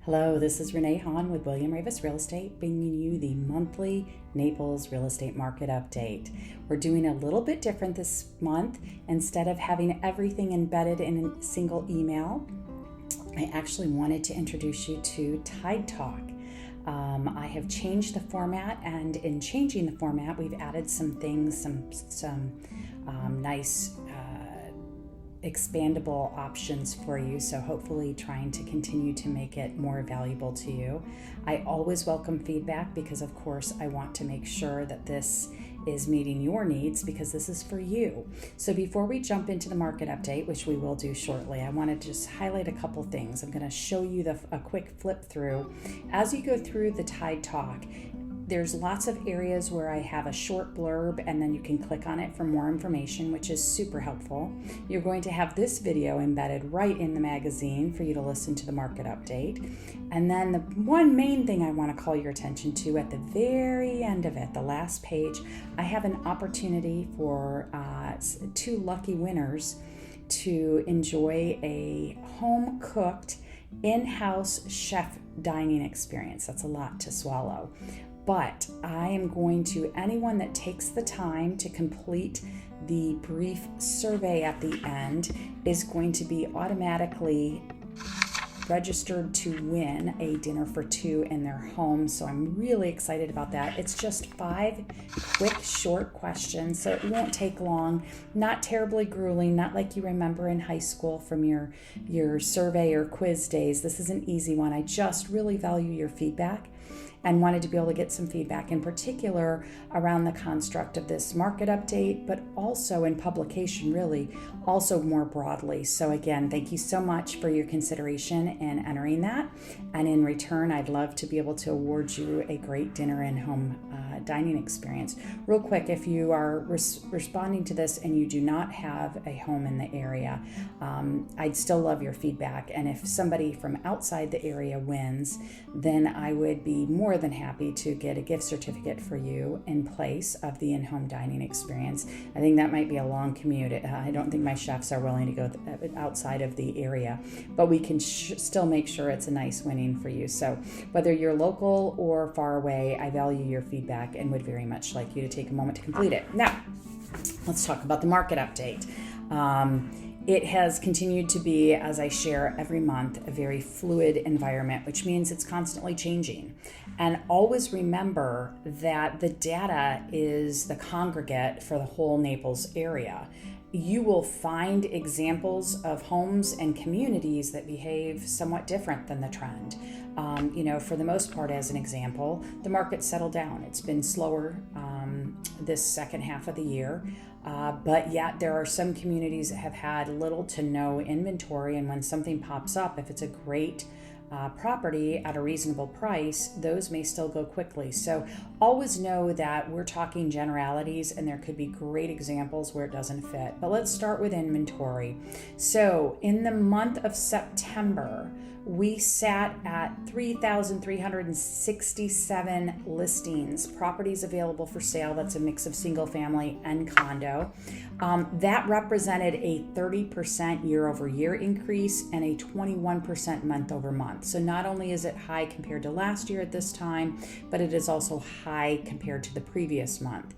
Hello, this is Renee Hahn with William Ravis Real Estate, bringing you the monthly Naples real estate market update. We're doing a little bit different this month. Instead of having everything embedded in a single email, I actually wanted to introduce you to Tide Talk. I have changed the format, and in changing the format, we've added some things, some nice expandable options for you, so hopefully trying to continue to make it more valuable to you. I always welcome feedback because of course I want to make sure that this is meeting your needs because this is for you. So before we jump into the market update, which we will do shortly, I want to just highlight a couple things. I'm going to show you a quick flip through. As you go through the Tide Talk, there's lots of areas where I have a short blurb and then you can click on it for more information, which is super helpful. You're going to have this video embedded right in the magazine for you to listen to the market update. And then the one main thing I want to call your attention to at the very end of it, the last page, I have an opportunity for 2 lucky winners to enjoy a home-cooked, in-house chef dining experience. That's a lot to swallow. But I am going to, anyone that takes the time to complete the brief survey at the end is going to be automatically registered to win a dinner for 2 in their home. So I'm really excited about that. It's just 5 quick, short questions, so it won't take long, not terribly grueling, not like you remember in high school from your survey or quiz days. This is an easy one. I just really value your feedback and wanted to be able to get some feedback in particular around the construct of this market update, but also in publication, really, also more broadly. So again, thank you so much for your consideration in entering that. And in return, I'd love to be able to award you a great dinner and home dining experience. Real quick, if you are responding to this and you do not have a home in the area, I'd still love your feedback. And if somebody from outside the area wins, then I would be more than happy to get a gift certificate for you in place of the in-home dining experience. I think that might be a long commute. I don't think my chefs are willing to go outside of the area, but we can still make sure it's a nice winning for you. So whether you're local or far away, I value your feedback and would very much like you to take a moment to complete it. Now, let's talk about the market update. It has continued to be, as I share every month, a very fluid environment, which means it's constantly changing. And always remember that the data is the congregate for the whole Naples area. You will find examples of homes and communities that behave somewhat different than the trend. For the most part, as an example, the market settled down. It's been slower this second half of the year. But yet there are some communities that have had little to no inventory, and when something pops up, if it's a great property at a reasonable price, those may still go quickly. So always know that we're talking generalities and there could be great examples where it doesn't fit. But let's start with inventory. So in the month of September, we sat at 3,367 listings, properties available for sale. That's a mix of single family and condo. That represented a 30% year over year increase and a 21% month over month. So not only is it high compared to last year at this time, but it is also high compared to the previous month.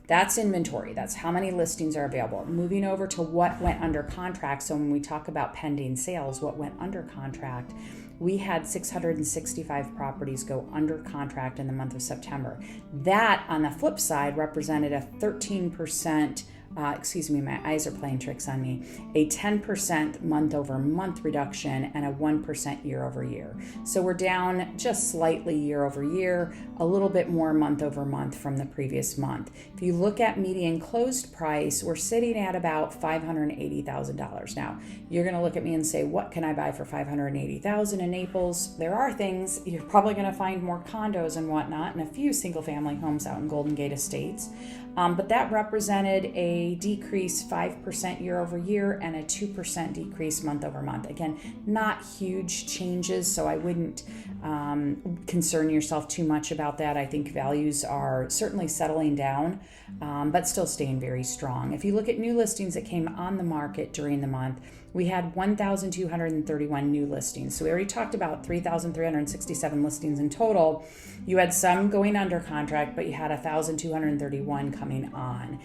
That's inventory. That's how many listings are available. Moving over to what went under contract. So when we talk about pending sales, what went under contract, we had 665 properties go under contract in the month of September. That, on the flip side, represented a 13%, my eyes are playing tricks on me, a 10% month over month reduction and a 1% year over year. So we're down just slightly year over year, a little bit more month over month from the previous month. If you look at median closed price, we're sitting at about $580,000. Now, you're going to look at me and say, what can I buy for $580,000 in Naples? There are things. You're probably going to find more condos and whatnot and a few single family homes out in Golden Gate Estates. But that represented a decrease 5% year over year and a 2% decrease month over month. Again, not huge changes, so I wouldn't concern yourself too much about that. I think values are certainly settling down, but still staying very strong. If you look at new listings that came on the market during the month, we had 1,231 new listings. So we already talked about 3,367 listings in total. You had some going under contract, but you had 1,231 coming on.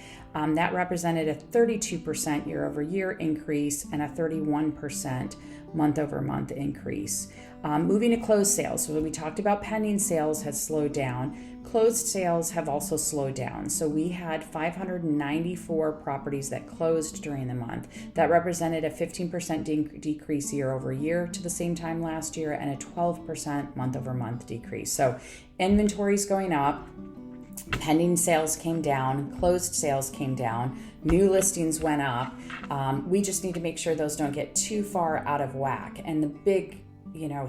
That represented a 32% year-over-year increase and a 31% month-over-month increase. Moving to closed sales. So we talked about pending sales has slowed down. Closed sales have also slowed down. So we had 594 properties that closed during the month. That represented a 15% decrease year over year to the same time last year and a 12% month over month decrease. So inventory's going up. Pending sales came down, closed sales came down, new listings went up. We just need to make sure those don't get too far out of whack. And the big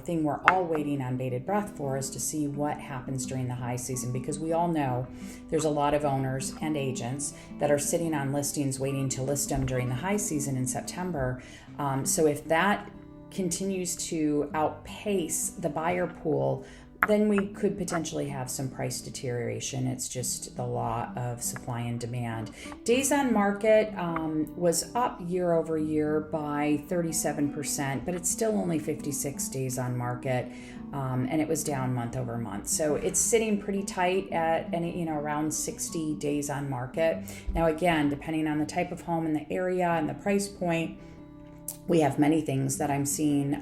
thing we're all waiting on bated breath for is to see what happens during the high season, because we all know there's a lot of owners and agents that are sitting on listings waiting to list them during the high season in September. So if that continues to outpace the buyer pool, then we could potentially have some price deterioration. It's just the law of supply and demand. Days on market was up year over year by 37%, but it's still only 56 days on market, and it was down month over month. So it's sitting pretty tight at around 60 days on market. Now again, depending on the type of home and the area and the price point, we have many things that I'm seeing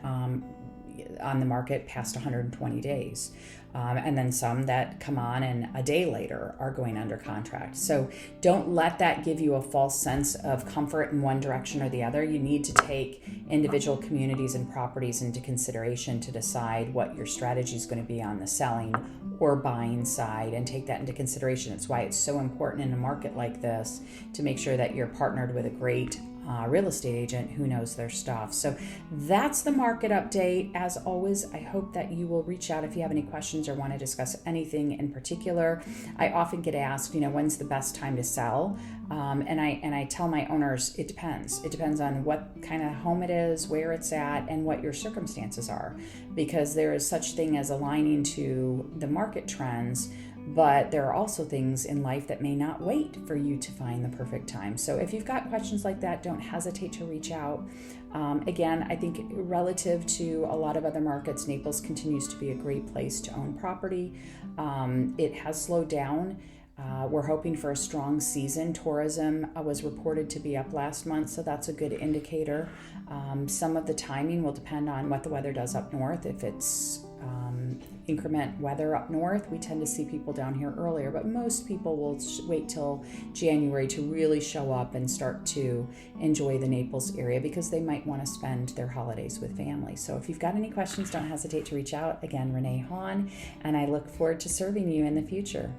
on the market past 120 days. And then some that come on and a day later are going under contract. So don't let that give you a false sense of comfort in one direction or the other. You need to take individual communities and properties into consideration to decide what your strategy is going to be on the selling or buying side, and take that into consideration. It's why it's so important in a market like this to make sure that you're partnered with a great real estate agent who knows their stuff. So that's the market update. As always, I hope that you will reach out if you have any questions or want to discuss anything in particular. I often get asked, when's the best time to sell? And I tell my owners, it depends. It depends on what kind of home it is, where it's at, and what your circumstances are, because there is such thing as aligning to the market trends. But there are also things in life that may not wait for you to find the perfect time. So if you've got questions like that, don't hesitate to reach out. Again, I think relative to a lot of other markets, Naples continues to be a great place to own property. It has slowed down. We're hoping for a strong season. Tourism was reported to be up last month, so that's a good indicator. Some of the timing will depend on what the weather does up north. If it's increment weather up north, we tend to see people down here earlier, but most people will wait till January to really show up and start to enjoy the Naples area, because they might want to spend their holidays with family. So if you've got any questions, don't hesitate to reach out. Again, Renee Hahn, and I look forward to serving you in the future.